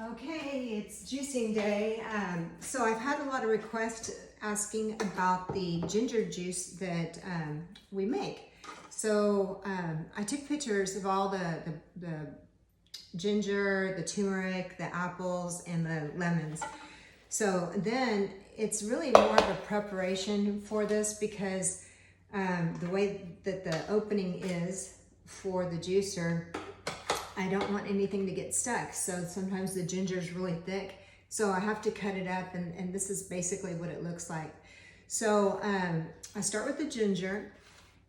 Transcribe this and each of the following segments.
Okay, it's juicing day. So I've had a lot of requests asking about the ginger juice that we make. So I took pictures of all the ginger, the turmeric, the apples, and the lemons. So then it's really more of a preparation for this because the way that the opening is for the juicer, I don't want anything to get stuck. So sometimes the ginger is really thick. So I have to cut it up, and this is basically what it looks like. So I start with the ginger,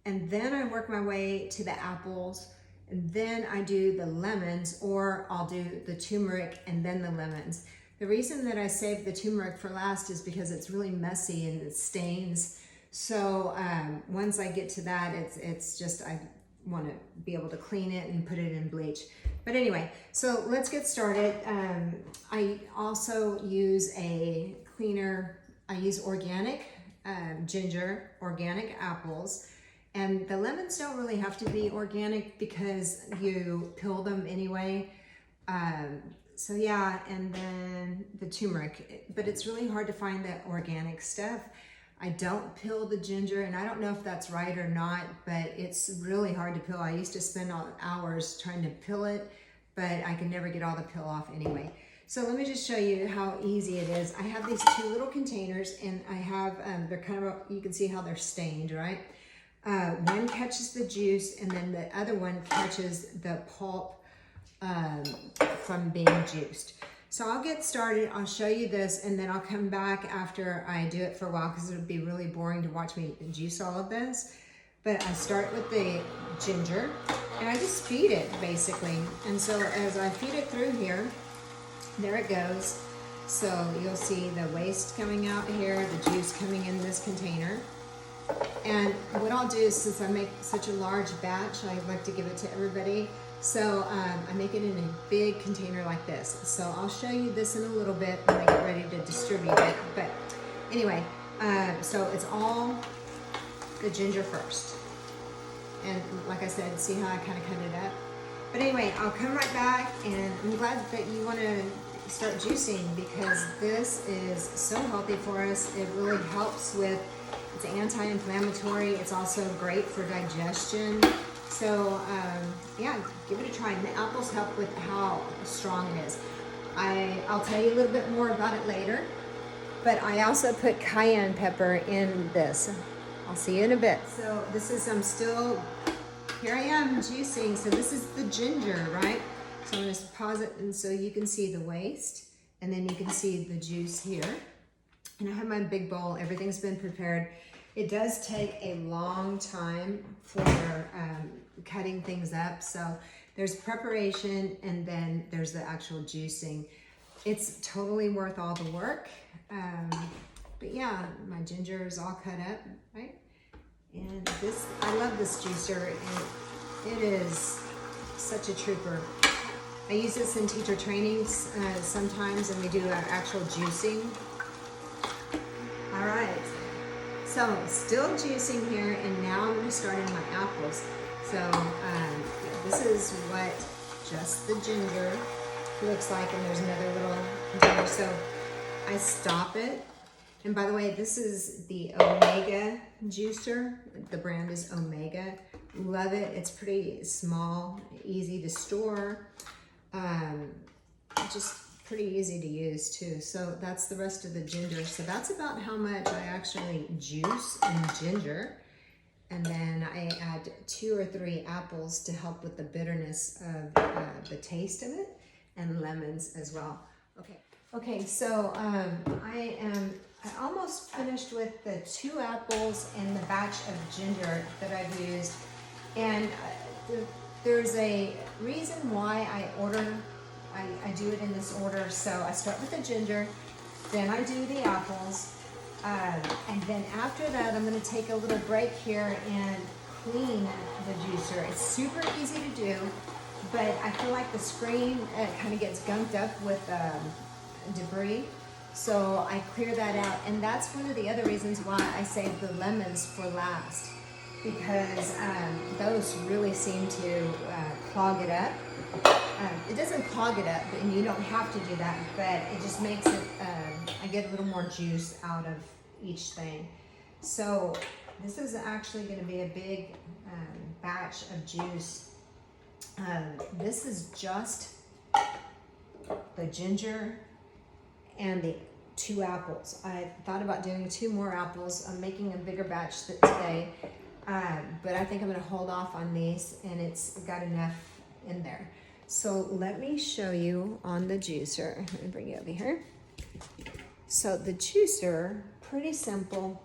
and then I work my way to the apples, and then I do the lemons, or I'll do the turmeric and then the lemons. The reason that I save the turmeric for last is because it's really messy and it stains. So once I get to that, it's just, I want to be able to clean it and put it in bleach. But anyway, so let's get started. I also use a cleaner. I use organic ginger, organic apples, and the lemons don't really have to be organic because you peel them anyway. So yeah, and then the turmeric, but it's really hard to find that organic stuff. I don't peel the ginger, and I don't know if that's right or not, but it's really hard to peel. I used to spend hours trying to peel it, but I can never get all the peel off anyway. So let me just show you how easy it is. I have these two little containers, and I have, they're kind of, you can see how they're stained, right? One catches the juice, and then the other one catches the pulp from being juiced. So I'll get started, I'll show you this, and then I'll come back after I do it for a while because it would be really boring to watch me juice all of this. But I start with the ginger, and I just feed it basically. And so as I feed it through here, there it goes. So you'll see the waste coming out here, the juice coming in this container. And what I'll do is, since I make such a large batch, I like to give it to everybody. So I make it in a big container like this. So I'll show you this in a little bit when I get ready to distribute it. But anyway, so it's all the ginger first. And like I said, see how I kind of cut it up? But anyway, I'll come right back, and I'm glad that you want to start juicing because this is so healthy for us. It really helps with, it's anti-inflammatory. It's also great for digestion. So yeah, give it a try. And the apples help with how strong it is. I'll tell you a little bit more about it later, but I also put cayenne pepper in this. I'll see you in a bit. So this is, here I am juicing. So this is the ginger, right? So I'm gonna pause it, and so you can see the waste, and then you can see the juice here. And I have my big bowl, everything's been prepared. It does take a long time for cutting things up. So there's preparation, and then there's the actual juicing. It's totally worth all the work. But yeah, my ginger is all cut up, right? And this, I love this juicer, and it is such a trooper. I use this in teacher trainings sometimes, and we do our actual juicing. All right. So still juicing here, and now I'm going to start in my apples. So this is what just the ginger looks like, and there's another little container. So I stop it, and by the way, this is the Omega juicer. The brand is Omega. Love it. It's pretty small, easy to store, just pretty easy to use too. So that's the rest of the ginger. So that's about how much I actually juice in ginger. And then I add 2 or 3 apples to help with the bitterness of the taste of it, and lemons as well. Okay, so I almost finished with the 2 apples and the batch of ginger that I've used. And there's a reason why I do it in this order. So I start with the ginger, then I do the apples, and then after that I'm going to take a little break here and clean the juicer. It's super easy to do, but I feel like the screen kind of gets gunked up with debris, so I clear that out. And that's one of the other reasons why I save the lemons for last, because those really seem to clog it up. It doesn't clog it up, and you don't have to do that, but it just makes it, I get a little more juice out of each thing. So this is actually going to be a big batch of juice. This is just the ginger and the 2 apples. I thought about doing 2 more apples. I'm making a bigger batch today, but I think I'm going to hold off on these, and it's got enough in there. So let me show you on the juicer. Let me bring you over here. So the juicer, pretty simple,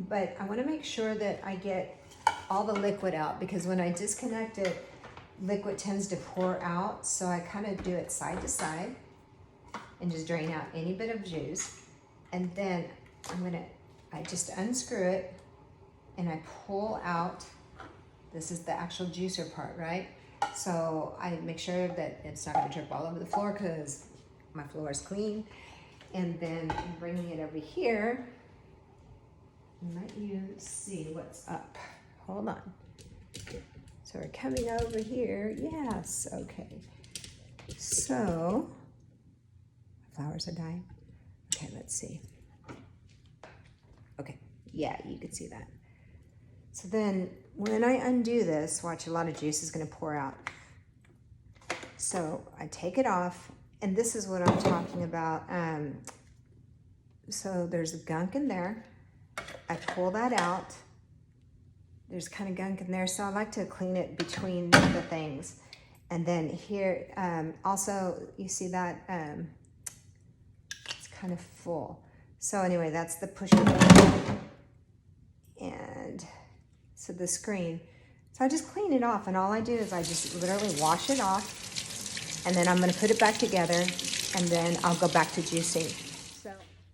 but I want to make sure that I get all the liquid out, because when I disconnect it, liquid tends to pour out. So I kind of do it side to side and just drain out any bit of juice. And then I just unscrew it and I pull out, this is the actual juicer part, right? So I make sure that it's not going to drip all over the floor, because my floor is clean. And then I'm bringing it over here and let you see what's up. Hold on. So we're coming over here. Yes, okay. So, flowers are dying. Okay, let's see. Okay, yeah, you can see that. So then when I undo this, watch, a lot of juice is going to pour out. So I take it off, and this is what I'm talking about. So there's gunk in there. I pull that out. There's kind of gunk in there, so I like to clean it between the things. And then here, also, you see that it's kind of full. So anyway, that's the pusher button. And so the screen. So I just clean it off, and all I do is I just literally wash it off, and then I'm gonna put it back together, and then I'll go back to juicing.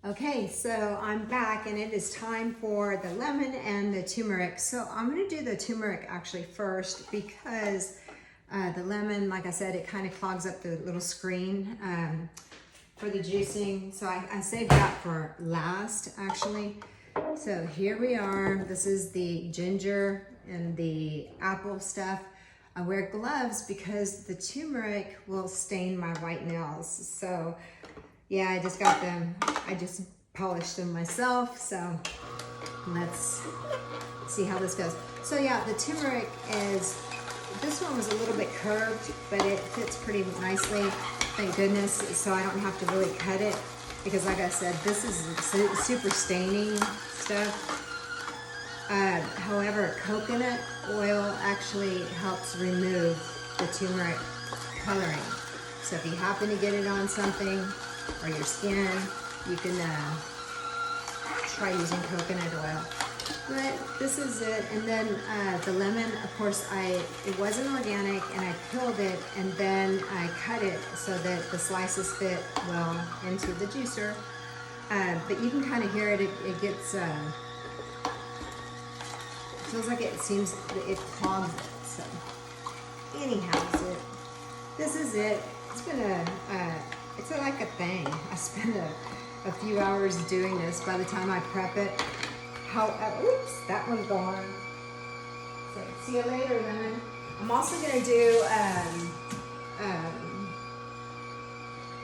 Okay, so I'm back, and it is time for the lemon and the turmeric. So I'm gonna do the turmeric actually first, because the lemon, like I said, it kind of clogs up the little screen for the juicing. So I saved that for last, actually. So here we are. This is the ginger and the apple stuff. I wear gloves because the turmeric will stain my white nails. So yeah, I just got them. I just polished them myself. So let's see how this goes. So yeah, the turmeric is, this one was a little bit curved, but it fits pretty nicely, thank goodness. So I don't have to really cut it, because like I said, this is super staining stuff. However, coconut oil actually helps remove the turmeric coloring. So if you happen to get it on something, or your skin, you can try using coconut oil. But this is it. And then the lemon, of course, it wasn't organic, and I peeled it, and then I cut it so that the slices fit well into the juicer. But you can kind of hear it. It gets, feels like it clogs it. So anyhow, this is it. It's gonna, it's like a thing. I spend a few hours doing this by the time I prep it. Oops, that one's gone. So see you later, lemon. I'm also gonna do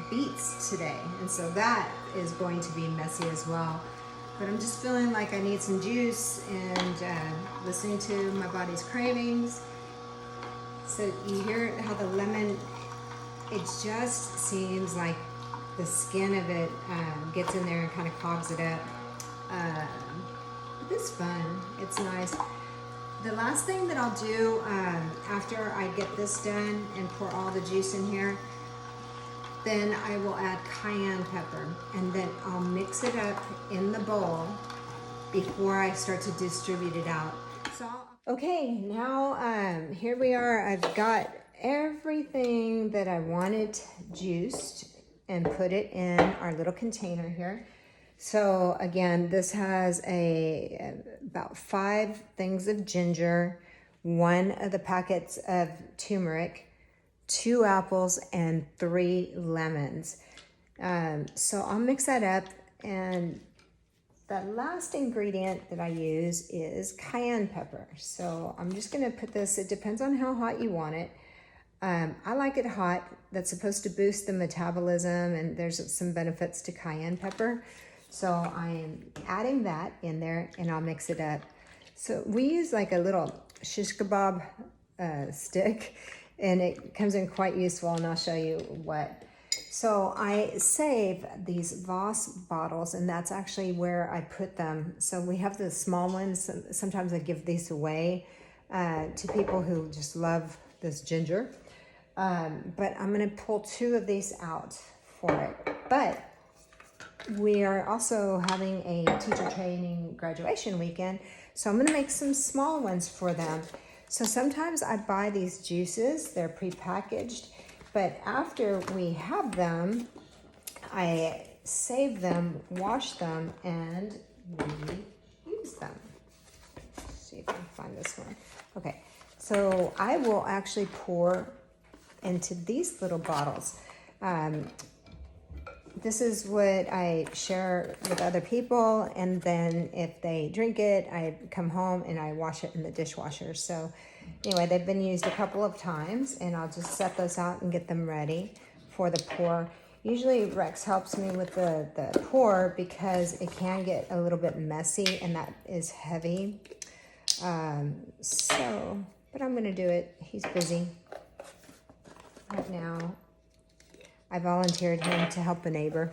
beets today, and so that is going to be messy as well. But I'm just feeling like I need some juice, and listening to my body's cravings. So you hear how the lemon, it just seems like the skin of it gets in there and kind of clogs it up. But it's fun, it's nice. The last thing that I'll do after I get this done and pour all the juice in here, then I will add cayenne pepper, and then I'll mix it up in the bowl before I start to distribute it out. So, okay, now here we are. I've got everything that I wanted juiced and put it in our little container here. So again, this has about 5 things of ginger, 1 of the packets of turmeric, 2 apples, and 3 lemons. So I'll mix that up, and the last ingredient that I use is cayenne pepper. So I'm just gonna put this, it depends on how hot you want it. I like it hot. That's supposed to boost the metabolism, and there's some benefits to cayenne pepper. So I am adding that in there, and I'll mix it up. So we use like a little shish kebab stick, and it comes in quite useful, and I'll show you what. So I save these Voss bottles, and that's actually where I put them. So we have the small ones. Sometimes I give these away to people who just love this ginger. But I'm gonna pull 2 of these out for it. But we are also having a teacher training graduation weekend, so I'm gonna make some small ones for them. So sometimes I buy these juices, they're prepackaged, but after we have them, I save them, wash them, and we use them. Let's see if I can find this one. Okay, so I will actually pour into these little bottles. This is what I share with other people, and then if they drink it, I come home and I wash it in the dishwasher. So anyway, they've been used a couple of times, and I'll just set those out and get them ready for the pour. Usually Rex helps me with the pour because it can get a little bit messy, and that is heavy. But I'm gonna do it. He's busy right now. I volunteered him to help a neighbor.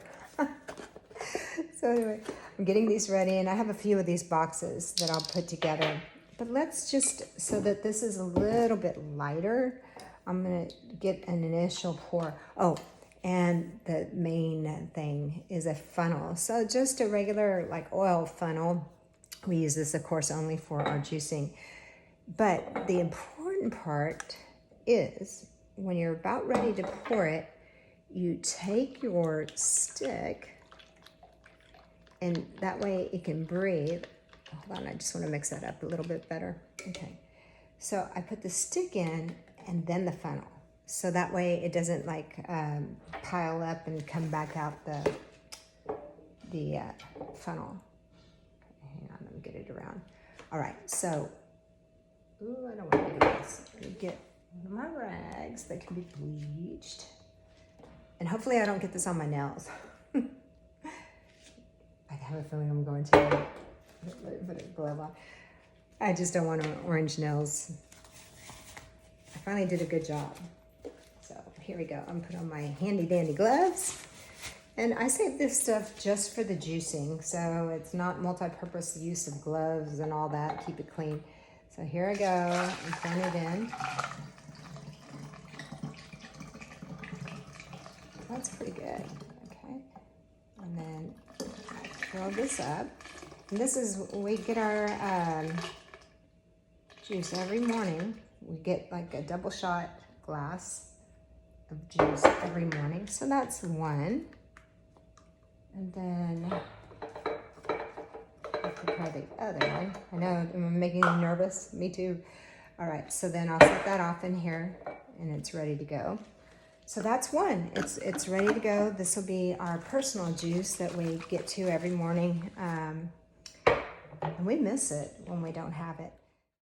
So anyway, I'm getting these ready, and I have a few of these boxes that I'll put together. But let's just, so that this is a little bit lighter, I'm gonna get an initial pour. Oh, and the main thing is a funnel. So just a regular like oil funnel. We use this, of course, only for our juicing. But the important part is when you're about ready to pour it, you take your stick, and that way it can breathe. Hold on, I just want to mix that up a little bit better. Okay, so I put the stick in and then the funnel. So that way it doesn't like pile up and come back out the funnel. Hang on, let me get it around. All right, so, ooh, I don't want to do this. Let me get one of my rags that can be bleached. And hopefully I don't get this on my nails. I have a feeling I'm going to put a glove on. I just don't want orange nails. I finally did a good job. So here we go. I'm putting on my handy dandy gloves. And I save this stuff just for the juicing. So it's not multi-purpose use of gloves and all that. Keep it clean. So here I go. I'm putting it in. That's pretty good, okay? And then I fill this up. And this is, we get our juice every morning. We get like a double shot glass of juice every morning. So that's one. And then I'll prepare the other one. I know I'm making you nervous, me too. All right, so then I'll set that off in here, and it's ready to go. So that's one. It's ready to go. This will be our personal juice that we get to every morning. And we miss it when we don't have it.